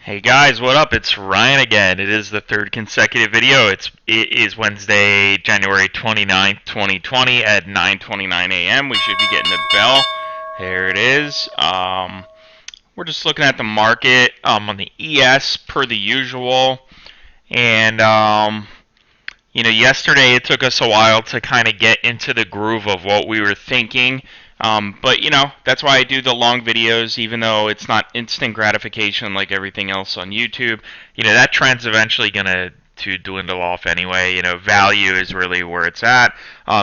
Hey guys, what up? It's Ryan again. It is the third consecutive video. It is Wednesday, January 29th, 2020 at 9:29 a.m. We should be getting the bell. There it is. We're just looking at the market on the ES per the usual. And yesterday it took us a while to kind of get into the groove of what we were thinking. But that's why I do the long videos, even though it's not instant gratification like everything else on YouTube. That trend's eventually gonna to dwindle off anyway. Value is really where it's at.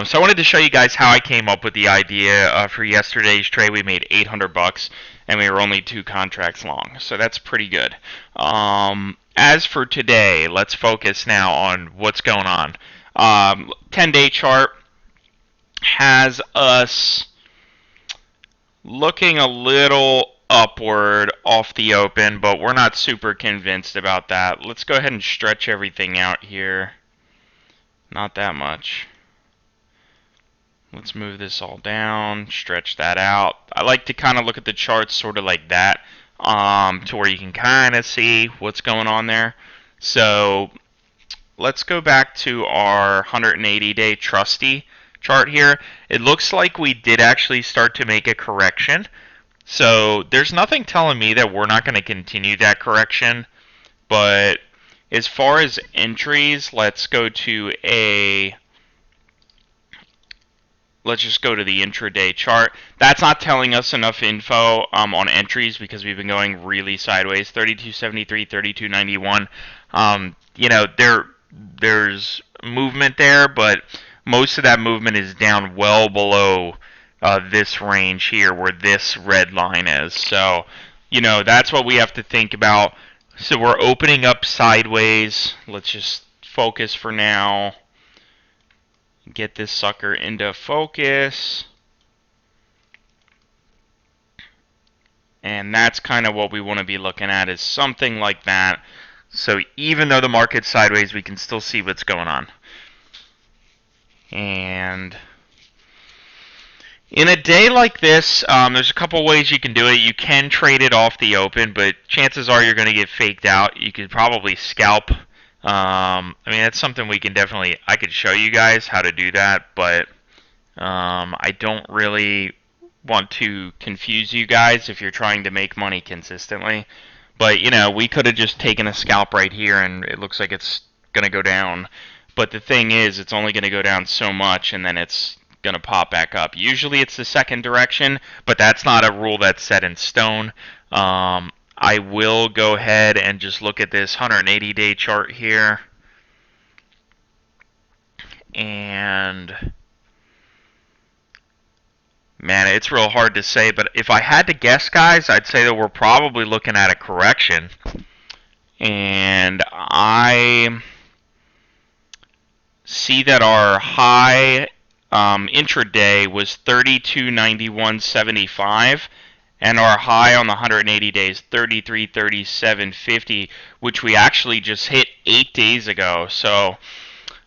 So I wanted to show you guys how I came up with the idea for yesterday's trade. We made 800 bucks, and we were only 2 contracts long, so that's pretty good. As for today, let's focus now on what's going on. 10-day chart has us looking a little upward off the open, but we're not super convinced about that. Let's go ahead and stretch everything out here. Not that much. Let's move this all down, stretch that out. I like to kind of look at the charts sort of like that, to where you can kind of see what's going on there. So let's go back to our 180-day trusty chart here. It looks like we did actually start to make a correction. So there's nothing telling me that we're not going to continue that correction. But as far as entries, let's just go to the intraday chart. That's not telling us enough info on entries because we've been going really sideways. 32.73, 32.91. There's movement there, but most of that movement is down well below this range here where this red line is. So, that's what we have to think about. So we're opening up sideways. Let's just focus for now. Get this sucker into focus. And that's kind of what we want to be looking at, is something like that. So even though the market's sideways, we can still see what's going on. And in a day like this, there's a couple ways you can do it. You can trade it off the open, but chances are you're going to get faked out. You could probably scalp. That's something I could show you guys how to do that, but I don't really want to confuse you guys if you're trying to make money consistently. But, we could have just taken a scalp right here, and it looks like it's going to go down. But the thing is, it's only going to go down so much, and then it's going to pop back up. Usually it's the second direction, but that's not a rule that's set in stone. I will go ahead and just look at this 180-day chart here. And man, it's real hard to say, but if I had to guess, guys, I'd say that we're probably looking at a correction. And I see that our high intraday was 32.91.75, and our high on the 180 days 33.37.50, which we actually just hit 8 days ago. So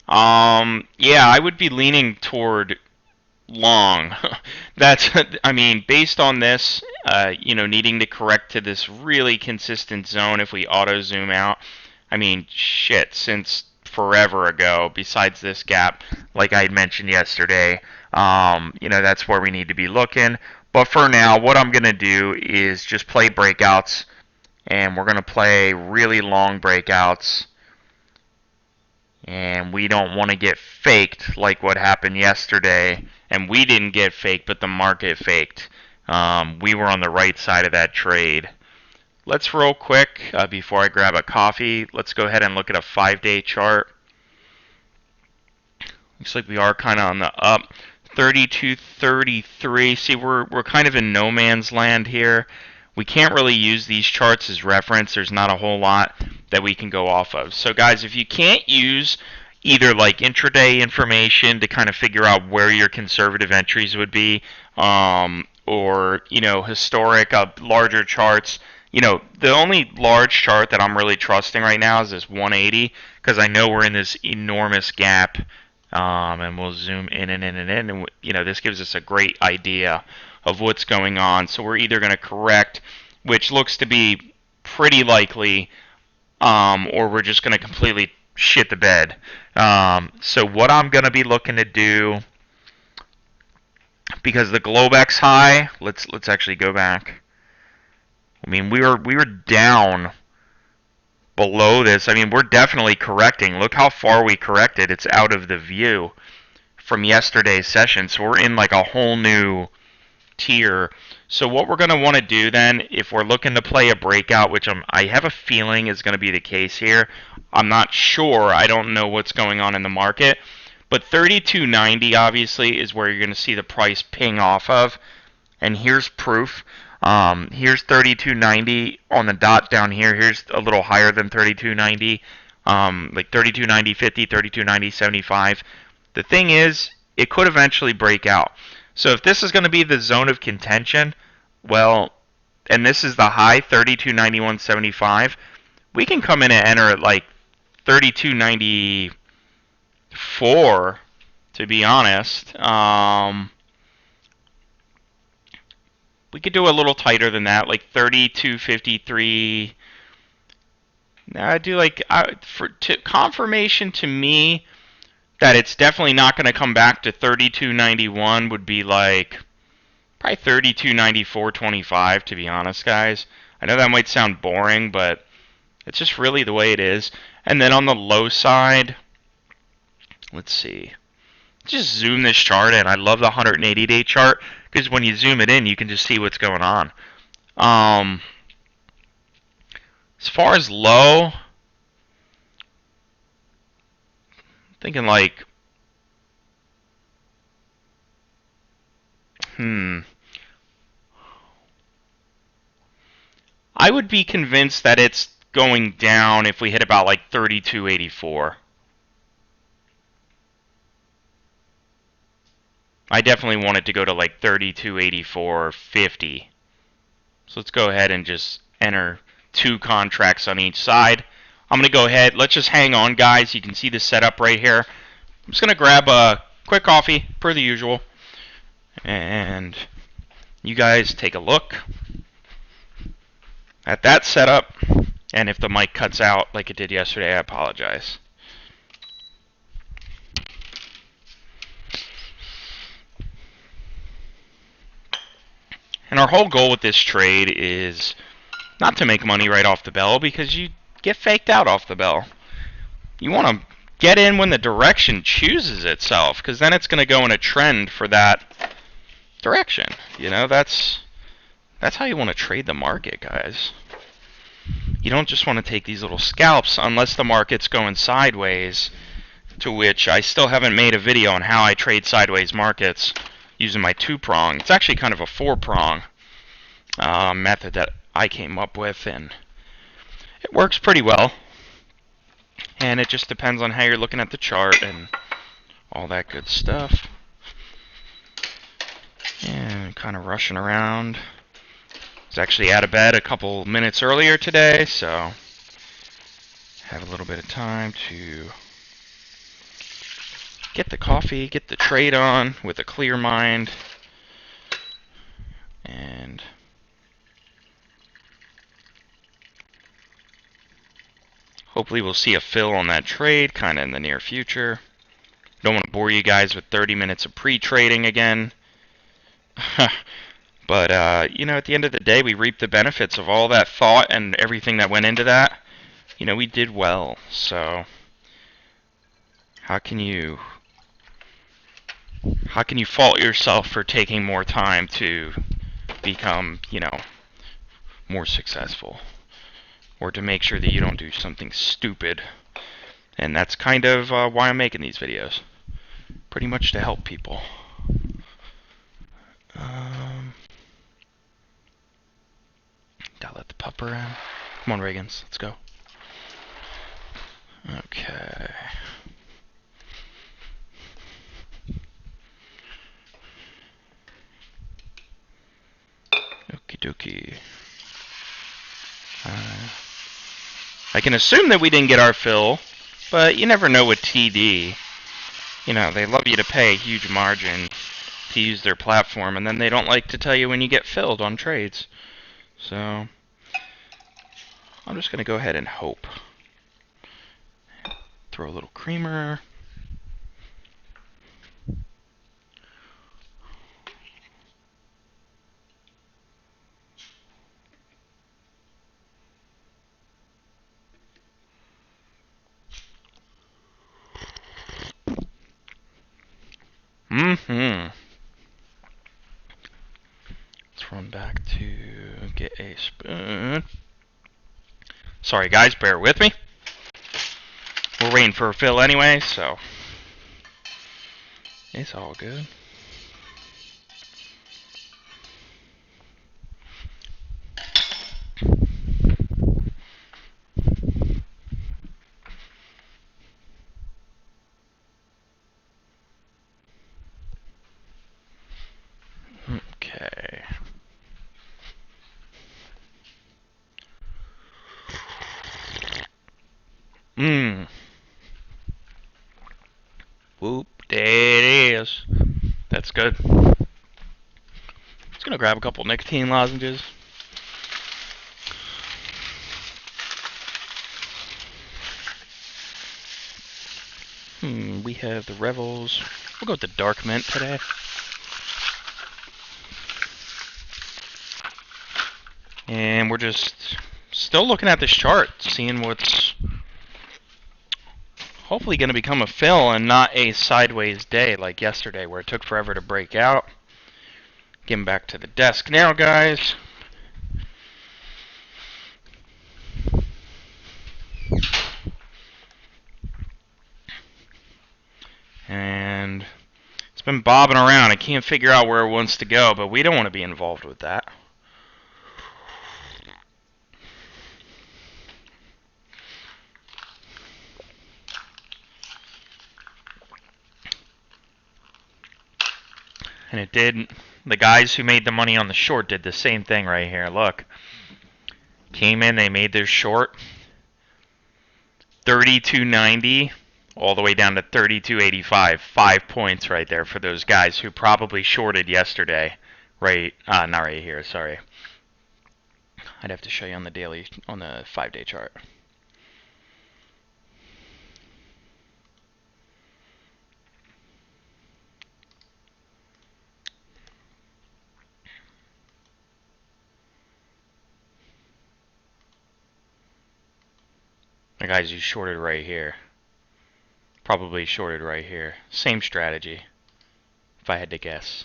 yeah, I would be leaning toward long. Based on this, needing to correct to this really consistent zone if we auto zoom out. Shit, since forever ago, besides this gap, like I had mentioned yesterday, that's where we need to be looking. But for now, what I'm going to do is just play breakouts, and we're going to play really long breakouts. And we don't want to get faked like what happened yesterday. And we didn't get faked, but the market faked. We were on the right side of that trade. Let's real quick, before I grab a coffee, let's go ahead and look at a 5-day chart. Looks like we are kind of on the up. 32.33. See, we're kind of in no man's land here. We can't really use these charts as reference. There's not a whole lot that we can go off of. So guys, if you can't use either like intraday information to kind of figure out where your conservative entries would be, or historic larger charts, the only large chart that I'm really trusting right now is this 180, because I know we're in this enormous gap. And we'll zoom in and in and in, and this gives us a great idea of what's going on. So we're either going to correct, which looks to be pretty likely, or we're just going to completely shit the bed. So what I'm going to be looking to do, because the Globex high, let's actually go back. I mean, we were down below this. I mean, we're definitely correcting. Look how far we corrected. It's out of the view from yesterday's session. So we're in like a whole new tier. So what we're going to want to do then, if we're looking to play a breakout, which I have a feeling is going to be the case here. I'm not sure. I don't know what's going on in the market. But 32.90 obviously is where you're going to see the price ping off of. And here's proof. Here's 32.90 on the dot down here. Here's a little higher than 32.90. Like 32.90, 50, 32.90, 75. The thing is, it could eventually break out. So if this is going to be the zone of contention, well, and this is the high, 32.91.75, we can come in and enter at like 32.94, to be honest. We could do a little tighter than that, like 32.53. Now I do like confirmation to me that it's definitely not going to come back to 32.91 would be like probably 32.94.25, to be honest, guys. I know that might sound boring, but it's just really the way it is. And then on the low side, let's see. Just zoom this chart in. I love the 180-day chart because when you zoom it in, you can just see what's going on. As far as low, I'm thinking like, I would be convinced that it's going down if we hit about like 32.84. I definitely want it to go to like 32.84.50. So let's go ahead and just enter 2 contracts on each side. I'm going to go ahead. Let's just hang on, guys. You can see the setup right here. I'm just going to grab a quick coffee, per the usual. And you guys take a look at that setup. And if the mic cuts out like it did yesterday, I apologize. And our whole goal with this trade is not to make money right off the bell, because you get faked out off the bell. You want to get in when the direction chooses itself, because then it's going to go in a trend for that direction. You know, that's how you want to trade the market, guys. You don't just want to take these little scalps unless the market's going sideways, to which I still haven't made a video on how I trade sideways markets using my 2-prong. It's actually kind of a 4-prong method that I came up with, and it works pretty well. And it just depends on how you're looking at the chart and all that good stuff. And kind of rushing around. I was actually out of bed a couple minutes earlier today, so have a little bit of time to get the coffee, get the trade on with a clear mind, and hopefully we'll see a fill on that trade kind of in the near future. Don't want to bore you guys with 30 minutes of pre-trading again. But, you know, at the end of the day, we reaped the benefits of all that thought and everything that went into that. You know, we did well. So how can you fault yourself for taking more time to become, you know, more successful, or to make sure that you don't do something stupid? And that's kind of why I'm making these videos, pretty much to help people. Gotta let the pupper in. Come on, Reagans, let's go. Okay. Okie dokie. I can assume that we didn't get our fill, but you never know with TD. You know, they love you to pay a huge margin to use their platform, and then they don't like to tell you when you get filled on trades. So I'm just going to go ahead and hope. Throw a little creamer. Let's run back to get a spoon. Sorry guys, bear with me. We're waiting for a fill anyway, so it's all good. Okay. Whoop, there it is. That's good. Just gonna grab a couple nicotine lozenges. We have the Revels. We'll go with the Dark Mint today. And we're just still looking at this chart, seeing what's hopefully going to become a fill and not a sideways day like yesterday where it took forever to break out. Getting back to the desk now, guys. And it's been bobbing around. I can't figure out where it wants to go, but we don't want to be involved with that. And it did. The guys who made the money on the short did the same thing right here. Look. Came in, they made their short 32.90 all the way down to 32.85. 5 points right there for those guys who probably shorted yesterday. Right, not right here, sorry. I'd have to show you on the daily, on the 5-day chart. The guys who shorted right here. Probably shorted right here. Same strategy, if I had to guess.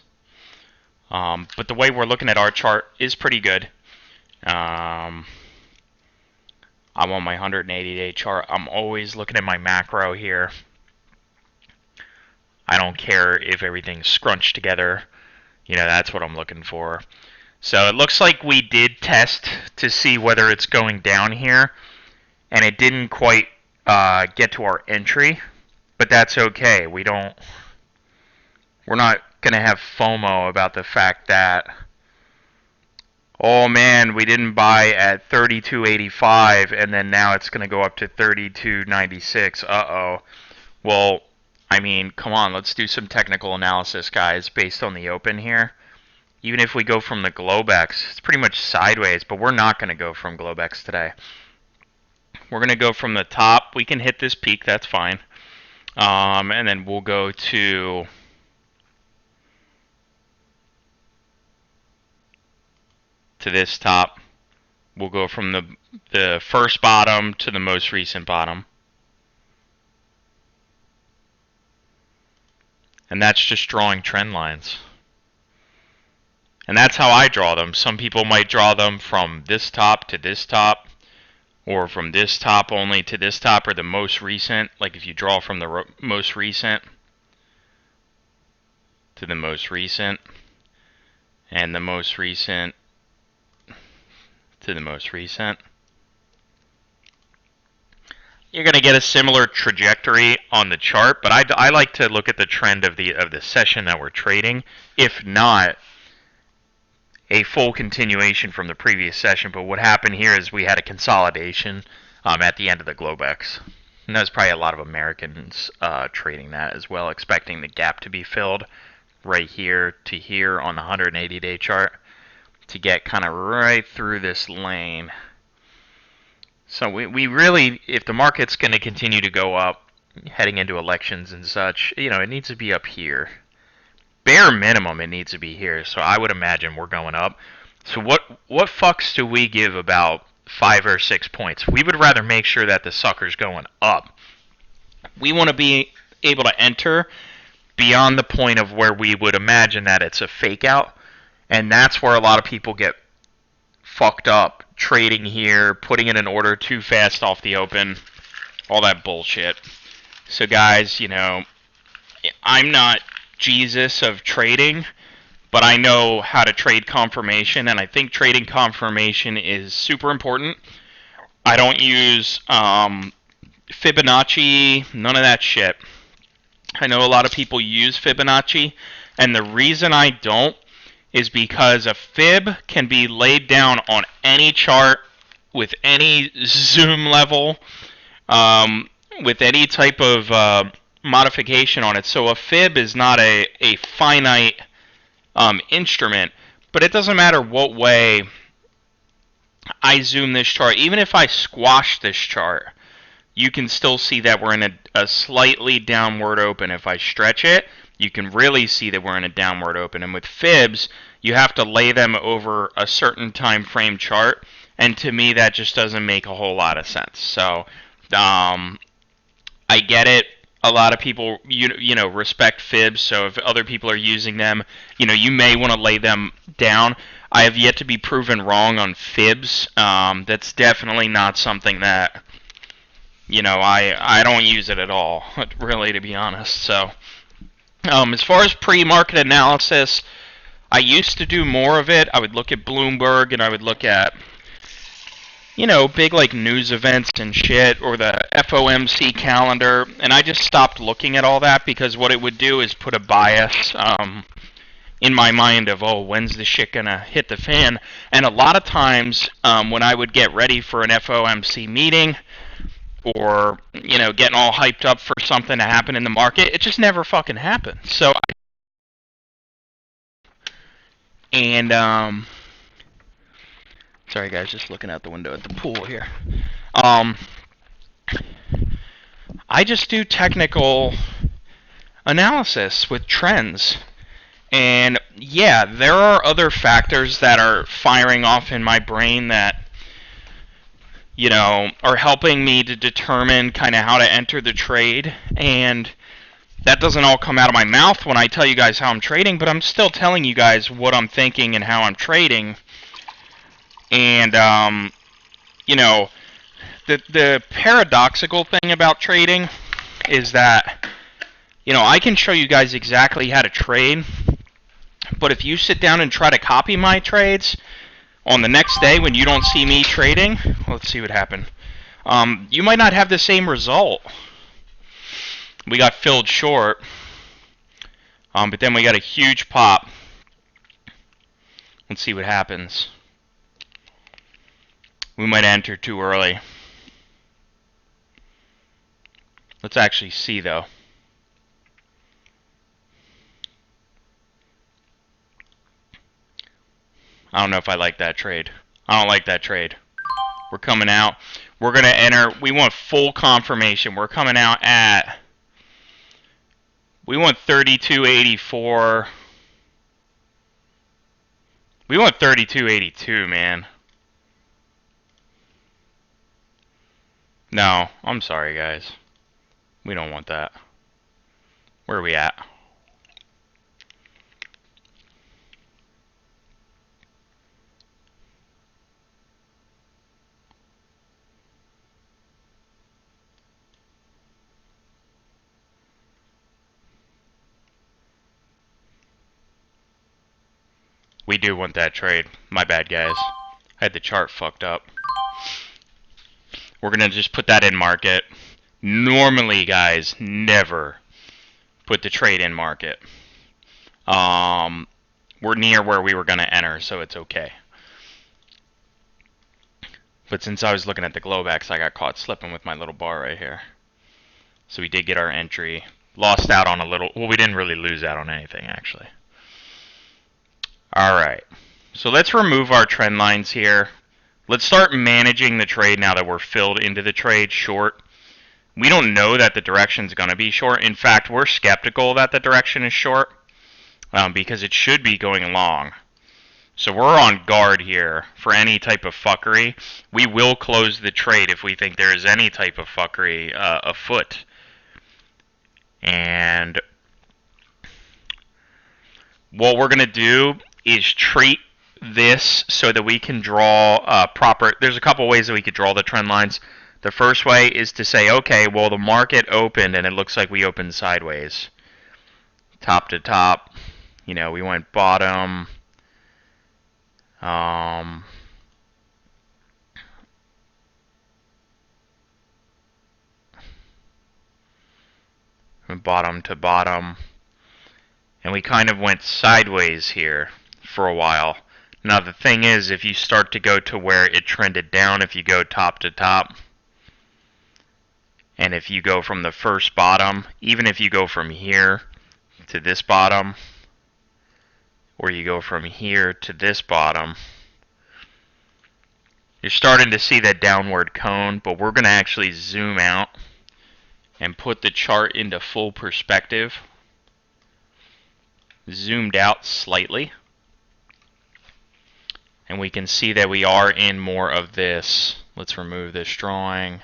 But the way we're looking at our chart is pretty good. I'm on my 180-day chart. I'm always looking at my macro here. I don't care if everything's scrunched together. You know, that's what I'm looking for. So it looks like we did test to see whether it's going down here. And it didn't quite get to our entry. But that's okay. We're not going to have FOMO about the fact that, oh man, we didn't buy at 32.85 and then now it's going to go up to 32.96. Uh-oh. Well, I mean, come on, let's do some technical analysis, guys, based on the open here. Even if we go from the Globex, it's pretty much sideways, but we're not going to go from Globex today. We're going to go from the top. We can hit this peak, that's fine. And then we'll go to this top. We'll go from the first bottom to the most recent bottom. And that's just drawing trend lines. And that's how I draw them. Some people might draw them from this top to this top, or from this top only to this top, or the most recent. Like if you draw from the most recent to the most recent, and the most recent to the most recent, you're going to get a similar trajectory on the chart. But I like to look at the trend of the session that we're trading, if not a full continuation from the previous session. But what happened here is we had a consolidation at the end of the Globex. And there's probably a lot of Americans trading that as well, expecting the gap to be filled right here to here on the 180-day chart to get kind of right through this lane So we really, if the market's going to continue to go up, heading into elections and such, it needs to be up here. Bare minimum, it needs to be here. So I would imagine we're going up. So what fucks do we give about 5 or 6 points? We would rather make sure that the sucker's going up. We want to be able to enter beyond the point of where we would imagine that it's a fake out, and that's where a lot of people get fucked up trading here, putting in an order too fast off the open, all that bullshit. So guys, I'm not Jesus of trading, but I know how to trade confirmation, and I think trading confirmation is super important. I don't use Fibonacci, none of that shit. I know a lot of people use Fibonacci, and the reason I don't is because a fib can be laid down on any chart with any zoom level, with any type of modification on it. So a fib is not a finite instrument, but it doesn't matter what way I zoom this chart. Even if I squash this chart, you can still see that we're in a slightly downward open. If I stretch it, you can really see that we're in a downward open. And with fibs, you have to lay them over a certain time frame chart, and to me that just doesn't make a whole lot of sense. So I get it. A lot of people respect fibs, so if other people are using them, you may want to lay them down. I have yet to be proven wrong on fibs. That's definitely not something that I don't use it at all, really, to be honest. So as far as pre-market analysis, I used to do more of it. I would look at Bloomberg, and I would look at big like news events and shit, or the FOMC calendar, and I just stopped looking at all that because what it would do is put a bias in my mind of, oh, when's the shit gonna hit the fan? And a lot of times when I would get ready for an FOMC meeting, or getting all hyped up for something to happen in the market, it just never fucking happened. So sorry guys, just looking out the window at the pool here. I just do technical analysis with trends. And yeah, there are other factors that are firing off in my brain that are helping me to determine kind of how to enter the trade. And that doesn't all come out of my mouth when I tell you guys how I'm trading, but I'm still telling you guys what I'm thinking and how I'm trading. And, the paradoxical thing about trading is that, I can show you guys exactly how to trade, but if you sit down and try to copy my trades on the next day when you don't see me trading, let's see what happened. You might not have the same result. We got filled short, but then we got a huge pop. Let's see what happens. We might enter too early. Let's actually see, though. I don't know if I like that trade. I don't like that trade. We're coming out. We're going to enter. We want full confirmation. We're coming out at... We want 32.84. We want 32.82, man. No, I'm sorry, guys. We don't want that. Where are we at? We do want that trade. My bad, guys. I had the chart fucked up. We're going to just put that in market. Normally, guys, never put the trade in market. We're near where we were going to enter, so it's okay. But since I was looking at the Globex, I got caught slipping with my little bar right here. So we did get our entry. Lost out on a little... Well, we didn't really lose out on anything, actually. Alright. So let's remove our trend lines here. Let's start managing the trade now that we're filled into the trade short. We don't know that the direction's going to be short. In fact, we're skeptical that the direction is short because it should be going long. So we're on guard here for any type of fuckery. We will close the trade if we think there is any type of fuckery afoot. And what we're going to do is treat this so that we can draw proper. There's a couple ways that we could draw the trend lines. The first way is to say, okay, well, the market opened and it looks like we opened sideways. Top to top. You know, we went bottom. Bottom to bottom. And we kind of went sideways here for a while. Now the thing is, if you start to go to where it trended down, if you go top to top, and if you go from the first bottom, even if you go from here to this bottom, or you go from here to this bottom, you're starting to see that downward cone, but we're going to actually zoom out and put the chart into full perspective. Zoomed out slightly. And we can see that we are in more of this. Let's remove this drawing.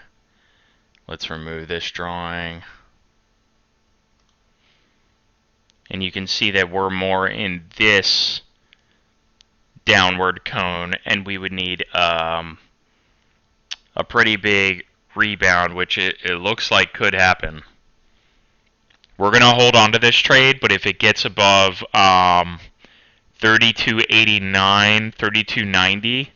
Let's remove this drawing. And you can see that we're more in this downward cone, and we would need a pretty big rebound, which it looks like could happen. We're going to hold on to this trade, but if it gets above 32.89, 32.90,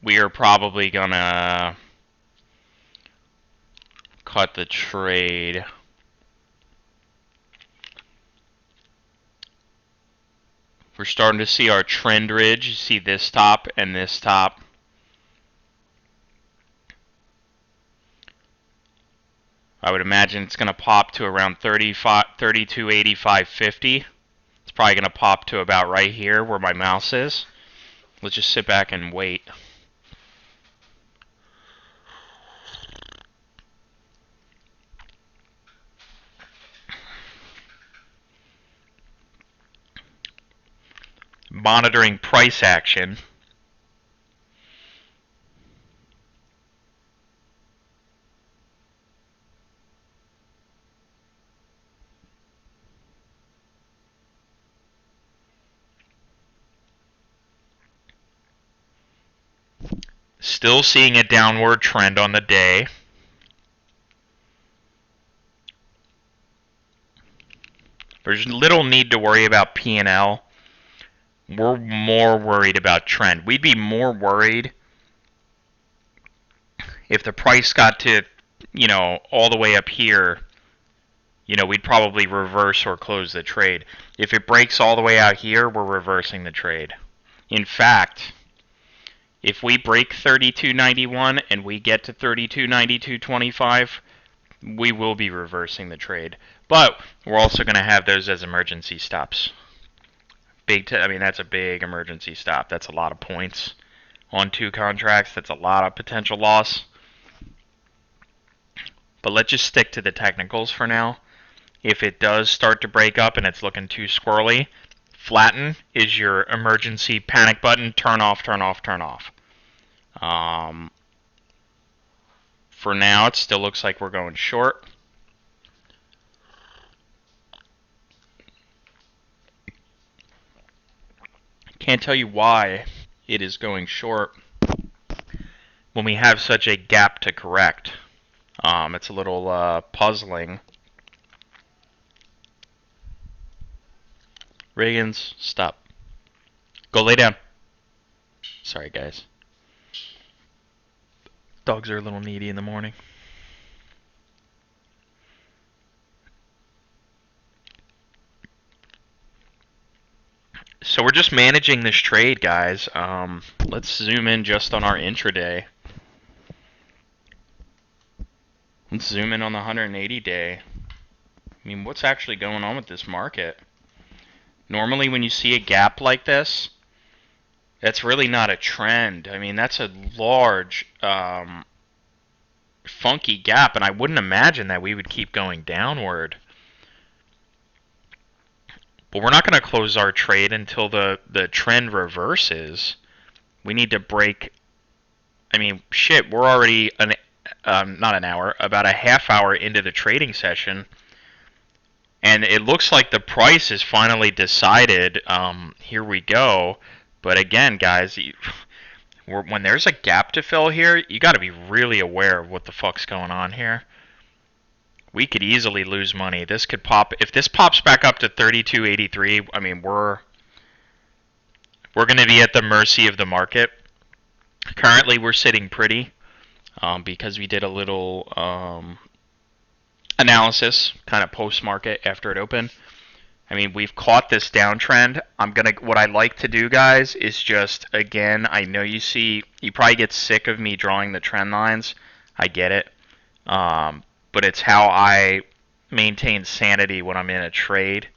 we are probably going to cut the trade. We're starting to see our trend ridge. You see this top and this top. I would imagine it's going to pop to around 32.85.50. It's probably going to pop to about right here where my mouse is. Let's just sit back and wait. Monitoring price action. Still seeing a downward trend on the day. There's little need to worry about P&L. We're more worried about trend. We'd be more worried if the price got to, all the way up here. We'd probably reverse or close the trade. If it breaks all the way out here, we're reversing the trade. In fact, if we break 32.91 and we get to 32.92.25, we will be reversing the trade. But we're also going to have those as emergency stops. That's a big emergency stop. That's a lot of points on 2 contracts. That's a lot of potential loss. But let's just stick to the technicals for now. If it does start to break up and it's looking too squirrely, flatten is your emergency panic button. Turn off, turn off, turn off. For now, it still looks like we're going short. Can't tell you why it is going short when we have such a gap to correct. It's a little puzzling. Reagans, stop. Go lay down. Sorry, guys. Dogs are a little needy in the morning. So we're just managing this trade, guys. Let's zoom in just on our intraday. Let's zoom in on the 180-day. I mean, what's actually going on with this market? Normally when you see a gap like this, That's really not a trend. I mean, that's a large, funky gap, and I wouldn't imagine that we would keep going downward. But we're not going to close our trade until the trend reverses. We need to break. I mean, shit, we're already not an hour, about a half hour into the trading session, and it looks like the price is finally decided. Here we go. But again, guys, when there's a gap to fill here, you got to be really aware of what the fuck's going on here. We could easily lose money. This could pop. If this pops back up to 32.83, I mean, we're going to be at the mercy of the market. Currently, we're sitting pretty, because we did a little, analysis, kind of post market after it opened. I mean, we've caught this downtrend. What I like to do, guys, is just, again, I know you probably get sick of me drawing the trend lines. I get it. But it's how I maintain sanity when I'm in a trade.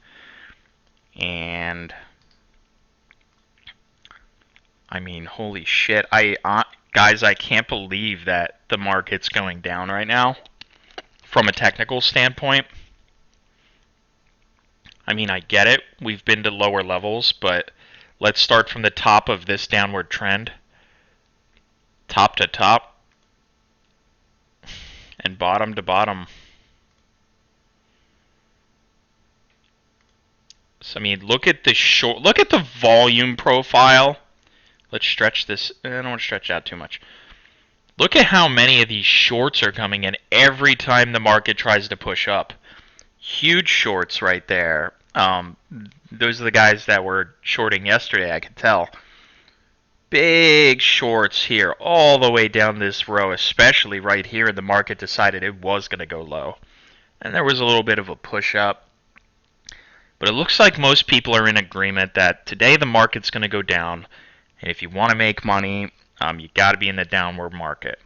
And I mean, holy shit. Guys, I can't believe that the market's going down right now from a technical standpoint. I mean, I get it. We've been to lower levels, but let's start from the top of this downward trend. Top to top and bottom to bottom. So, I mean, look at the volume profile. Let's stretch this. I don't want to stretch out too much. Look at how many of these shorts are coming in every time the market tries to push up. Huge shorts right there. Those are the guys that were shorting yesterday, I could tell. Big shorts here all the way down this row, especially right here. The market decided it was going to go low. And there was a little bit of a push up. But it looks like most people are in agreement that today the market's going to go down. And if you want to make money, you got to be in the downward market.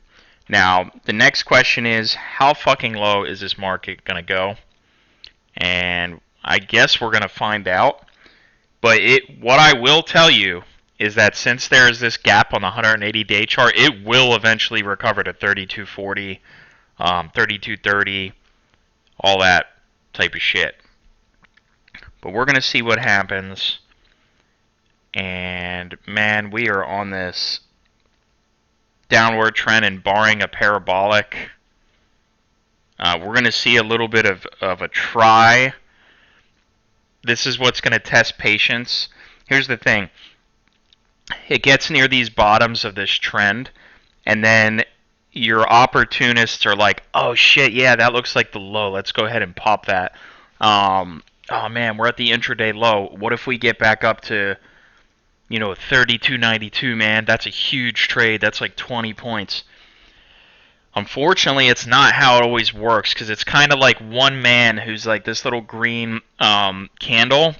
Now, the next question is, how fucking low is this market going to go? And I guess we're going to find out. But what I will tell you is that since there is this gap on the 180-day chart, it will eventually recover to 32.40, 32.30, all that type of shit. But we're going to see what happens. And man, we are on this downward trend, and barring a parabolic, we're going to see a little bit of a try. This is what's going to test patience. Here's the thing. It gets near these bottoms of this trend, and then your opportunists are like, oh shit, yeah, that looks like the low. Let's go ahead and pop that. Oh man, we're at the intraday low. What if we get back up to, 32.92, man? That's a huge trade. That's like 20 points. Unfortunately, it's not how it always works, because it's kind of like one man who's like this little green, candle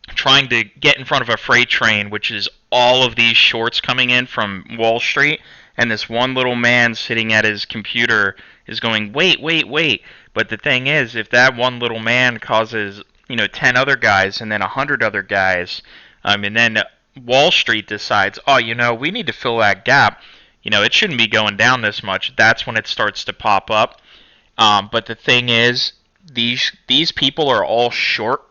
trying to get in front of a freight train, which is all of these shorts coming in from Wall Street, and this one little man sitting at his computer is going, wait, wait, wait. But the thing is, if that one little man causes, 10 other guys and then 100 other guys, and then Wall Street decides, oh, we need to fill that gap, it shouldn't be going down this much, that's when it starts to pop up. But the thing is, these people are all short.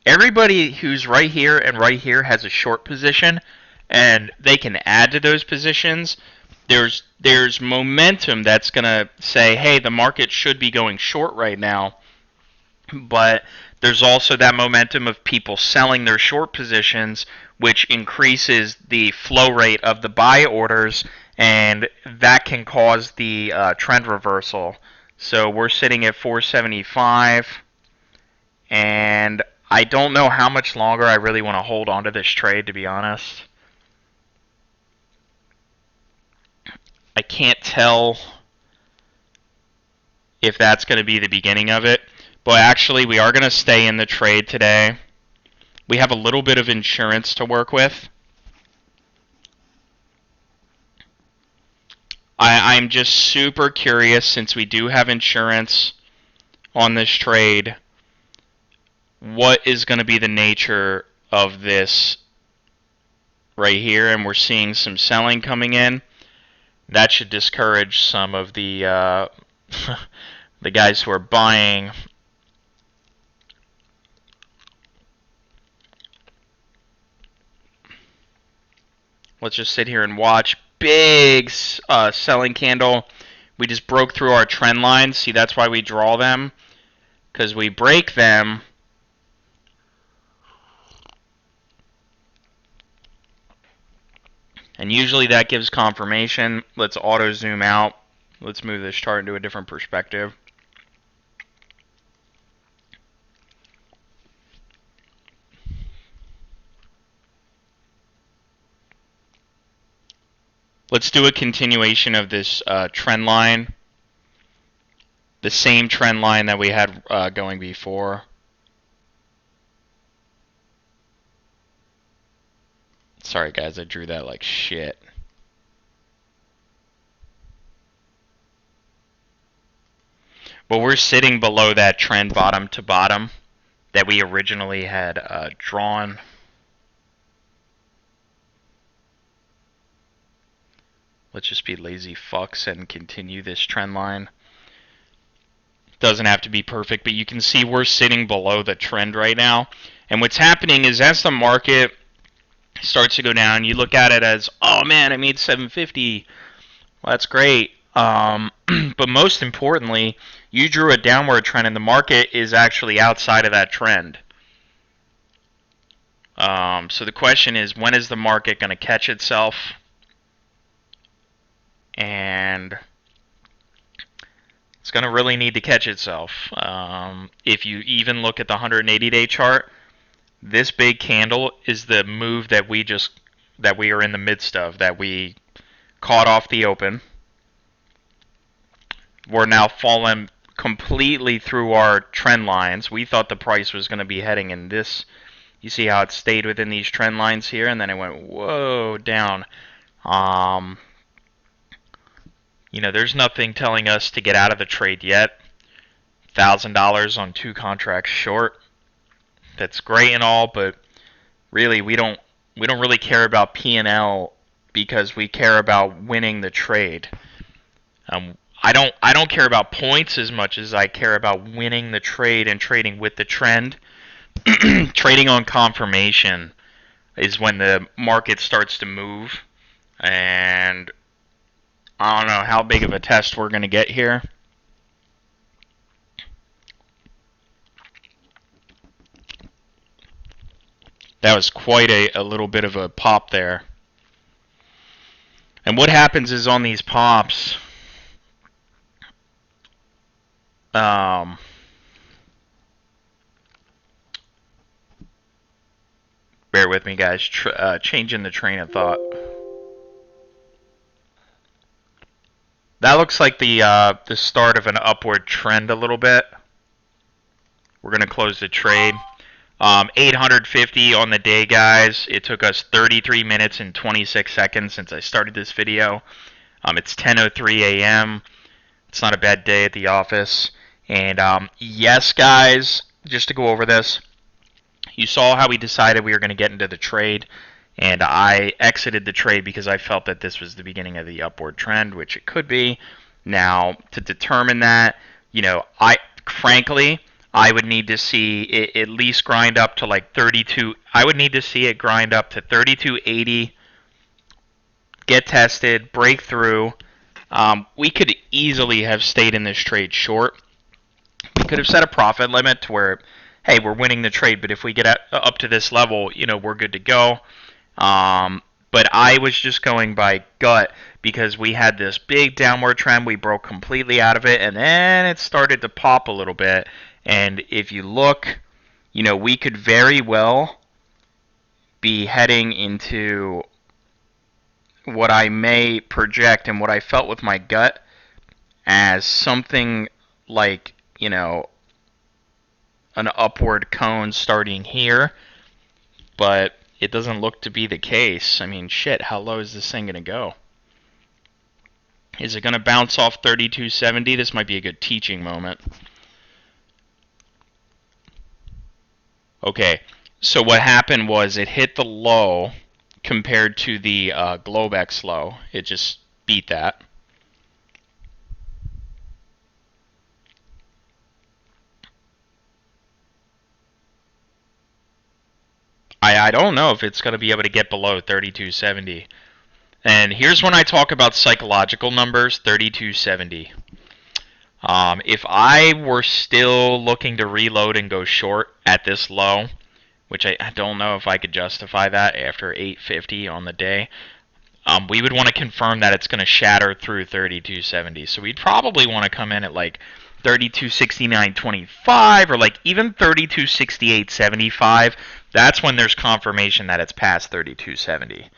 Everybody who's right here and right here has a short position, and they can add to those positions. There's momentum that's going to say, hey, the market should be going short right now. But there's also that momentum of people selling their short positions, which increases the flow rate of the buy orders, and that can cause the trend reversal. So we're sitting at 475, and I don't know how much longer I really want to hold on to this trade, to be honest. I can't tell if that's going to be the beginning of it. But actually, we are going to stay in the trade today. We have a little bit of insurance to work with. I'm just super curious, since we do have insurance on this trade, what is going to be the nature of this right here, and we're seeing some selling coming in. That should discourage some of the the guys who are buying. Let's just sit here and watch. Big selling candle. We just broke through our trend lines. See, that's why we draw them. Because we break them. And usually that gives confirmation. Let's auto zoom out. Let's move this chart into a different perspective. Let's do a continuation of this trend line. The same trend line that we had going before. Sorry guys, I drew that like shit. But we're sitting below that trend bottom to bottom that we originally had drawn. Let's just be lazy fucks and continue this trend line. Doesn't have to be perfect, but you can see we're sitting below the trend right now. And what's happening is as the market starts to go down, you look at it as, oh man, I made 750. Well, that's great. But most importantly, you drew a downward trend and the market is actually outside of that trend. So the question is, when is the market going to catch itself? And it's going to really need to catch itself. If you even look at the 180-day chart, this big candle is the move that we are in the midst of, that we caught off the open. We're now falling completely through our trend lines. We thought the price was going to be heading in this. You see how it stayed within these trend lines here, and then it went whoa down. You know, there's nothing telling us to get out of the trade yet. $1,000 on 2 contracts short. That's great and all, but really we don't really care about P&L because we care about winning the trade. I don't care about points as much as I care about winning the trade and trading with the trend. Trading on confirmation is when the market starts to move, and I don't know how big of a test we're going to get here. That was quite a little bit of a pop there. And what happens is on these pops, bear with me guys, changing the train of thought. That looks like the start of an upward trend a little bit. We're going to close the trade. 850 on the day, guys. It took us 33 minutes and 26 seconds since I started this video. It's 10:03 a.m. It's not a bad day at the office. And yes, guys, just to go over this, you saw how we decided we were going to get into the trade. And I exited the trade because I felt that this was the beginning of the upward trend, which it could be. Now, to determine that, you know, frankly, I would need to see it at least grind up to like 32. I would need to see it grind up to 32.80, get tested, break through. We could easily have stayed in this trade short. We could have set a profit limit to where, hey, we're winning the trade, but if we get up to this level, you know, we're good to go. But I was just going by gut because we had this big downward trend. We broke completely out of it, and then it started to pop a little bit. And if you look, you know, we could very well be heading into what I may project and what I felt with my gut as something like, you know, an upward cone starting here. But it doesn't look to be the case. I mean, shit, how low is this thing going to go? Is it going to bounce off 32.70? This might be a good teaching moment. Okay, so what happened was it hit the low compared to the Globex low. It just beat that. I don't know if it's going to be able to get below 3270. And here's when I talk about psychological numbers, 3270. If I were still looking to reload and go short at this low, which I don't know if I could justify that after 850 on the day, we would want to confirm that it's going to shatter through 3270. So we'd probably want to come in at like 3269.25 or like even 3268.75. That's when there's confirmation that it's past 3270.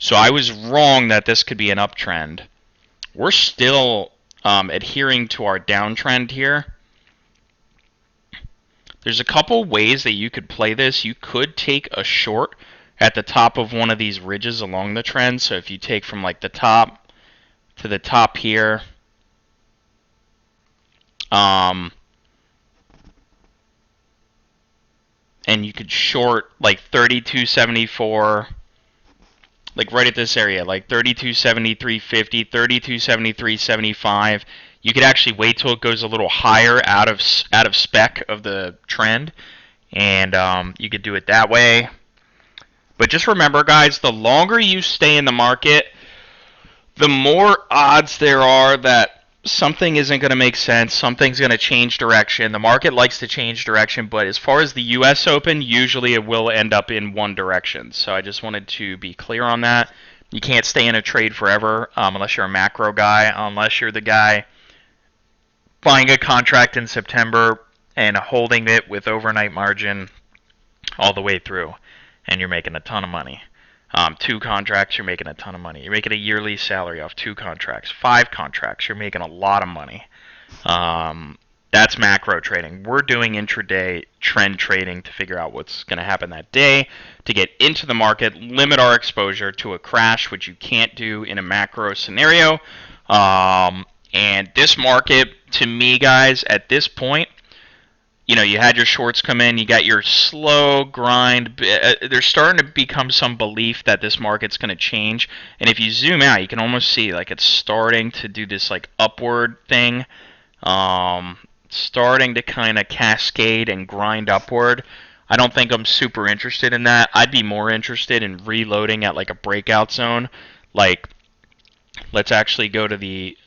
So I was wrong that this could be an uptrend. We're still adhering to our downtrend here. There's a couple ways that you could play this. You could take a short at the top of one of these ridges along the trend. So if you take from like the top to the top here, and you could short like 3274, like right at this area, like 3273.50, 3273.75. You could actually wait till it goes a little higher out of spec of the trend, and you could do it that way. But just remember, guys, the longer you stay in the market, the more odds there are that something isn't going to make sense, something's going to change direction. The market likes to change direction, but as far as the US Open, usually it will end up in one direction. So I just wanted to be clear on that. You can't stay in a trade forever unless you're a macro guy, unless you're the guy buying a contract in September and holding it with overnight margin all the way through, and you're making a ton of money. 2 contracts, you're making a ton of money. You're making a yearly salary off 2 contracts. 5 contracts, you're making a lot of money. That's macro trading. We're doing intraday trend trading to figure out what's going to happen that day, to get into the market, limit our exposure to a crash, which you can't do in a macro scenario. And this market, to me, guys, at this point, you know, you had your shorts come in, you got your slow grind. There's starting to become some belief that this market's going to change. And if you zoom out, you can almost see like it's starting to do this like upward thing, starting to kind of cascade and grind upward. I don't think I'm super interested in that. I'd be more interested in reloading at like a breakout zone. Like, let's actually go to the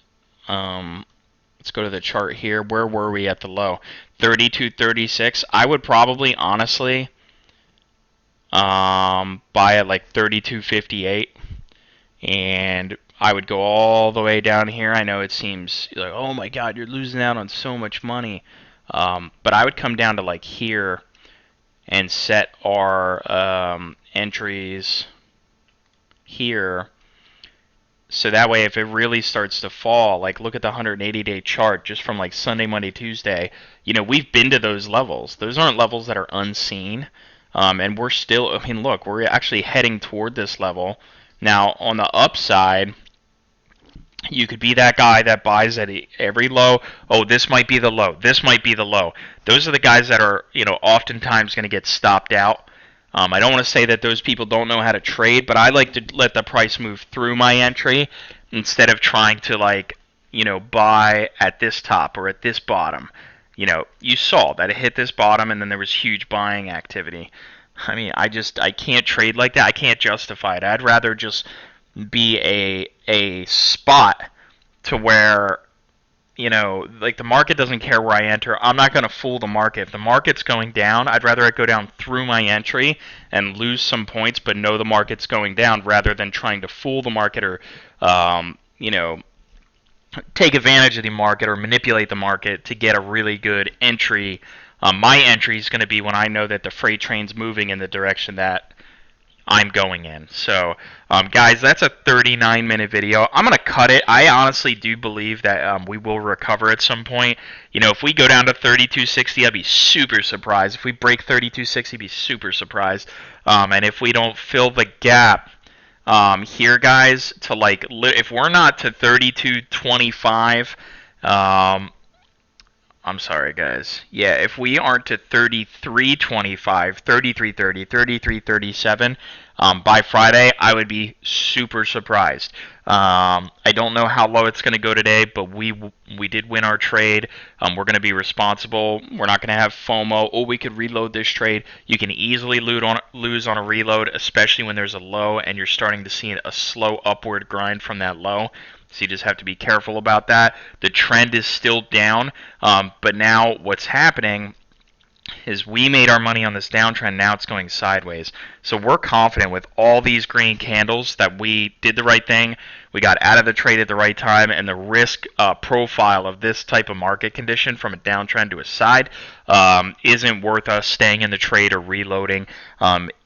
let's go to the chart here. Where were we at the low? 32.36. I would probably, honestly, buy at like 32.58. And I would go all the way down here. I know it seems like, oh my god, you're losing out on so much money. But I would come down to like here and set our entries here. So that way, if it really starts to fall, like look at the 180-day chart just from like Sunday, Monday, Tuesday. You know, we've been to those levels. Those aren't levels that are unseen. And we're still, I mean, look, we're actually heading toward this level. Now, on the upside, you could be that guy that buys at every low. Oh, this might be the low. This might be the low. Those are the guys that are, you know, oftentimes going to get stopped out. I don't want to say that those people don't know how to trade, but I like to let the price move through my entry instead of trying to, like, you know, buy at this top or at this bottom. You know, you saw that it hit this bottom and then there was huge buying activity. I mean, I can't trade like that. I can't justify it. I'd rather just be a spot to where, you know, like the market doesn't care where I enter. I'm not going to fool the market. If the market's going down, I'd rather it go down through my entry and lose some points, but know the market's going down rather than trying to fool the market or, you know, take advantage of the market or manipulate the market to get a really good entry. My entry is going to be when I know that the freight train's moving in the direction that I'm going in. So, guys, that's a 39-minute video. I'm going to cut it. I honestly do believe that we will recover at some point. You know, if we go down to 32.60, I'd be super surprised. If we break 32.60, I'd be super surprised. And if we don't fill the gap here, guys, to like, if we're not to 32.25, I'm sorry, guys. Yeah, if we aren't to 33.25, 33.30, 33.37, By Friday, I would be super surprised. I don't know how low it's going to go today, but we did win our trade. We're going to be responsible. We're not going to have FOMO. Oh, we could reload this trade. You can easily lose on a reload, especially when there's a low and you're starting to see a slow upward grind from that low. So you just have to be careful about that. The trend is still down, but now what's happening is we made our money on this downtrend. Now it's going sideways. So we're confident with all these green candles that we did the right thing. We got out of the trade at the right time, and the risk profile of this type of market condition from a downtrend to a side isn't worth us staying in the trade or reloading.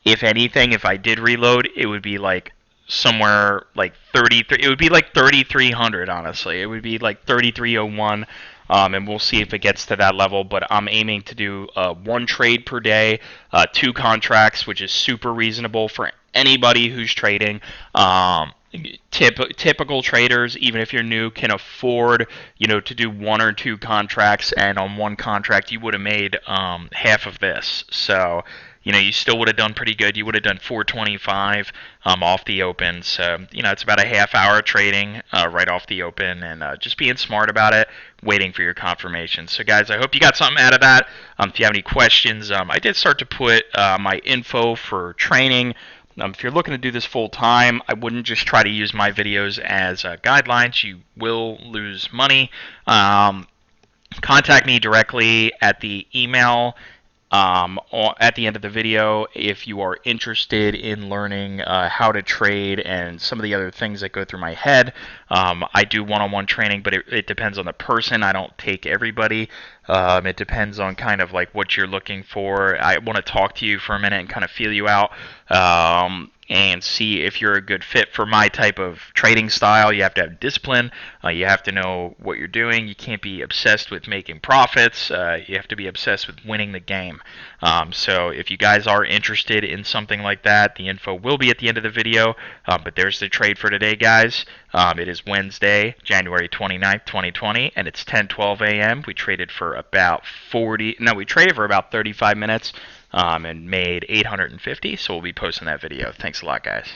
If anything, if I did reload, it would be like somewhere like 33. It would be like 3,300. Honestly, it would be like 3,301. And we'll see if it gets to that level. But I'm aiming to do one trade per day, 2 contracts, which is super reasonable for anybody who's trading. Typical traders, even if you're new, can afford, to do 1 or 2 contracts, and on 1 contract you would have made half of this. So, you still would have done pretty good. You would have done 425 off the open. So, it's about a half hour trading right off the open, and just being smart about it, waiting for your confirmation. So, guys, I hope you got something out of that. If you have any questions, I did start to put my info for training. If you're looking to do this full time, I wouldn't just try to use my videos as guidelines. You will lose money. Contact me directly at the email at the end of the video if you are interested in learning how to trade and some of the other things that go through my head. I do one-on-one training, but it depends on the person. I don't take everybody. It depends on kind of like what you're looking for. I want to talk to you for a minute and kind of feel you out. And see if you're a good fit for my type of trading style. You have to have discipline. You have to know what you're doing. You can't be obsessed with making profits. You have to be obsessed with winning the game. So if you guys are interested in something like that, the info will be at the end of the video. But there's the trade for today, guys. It is Wednesday, January 29th, 2020, and it's 10:12 a.m. We traded for about 35 minutes. And made 850, so we'll be posting that video. Thanks a lot, guys.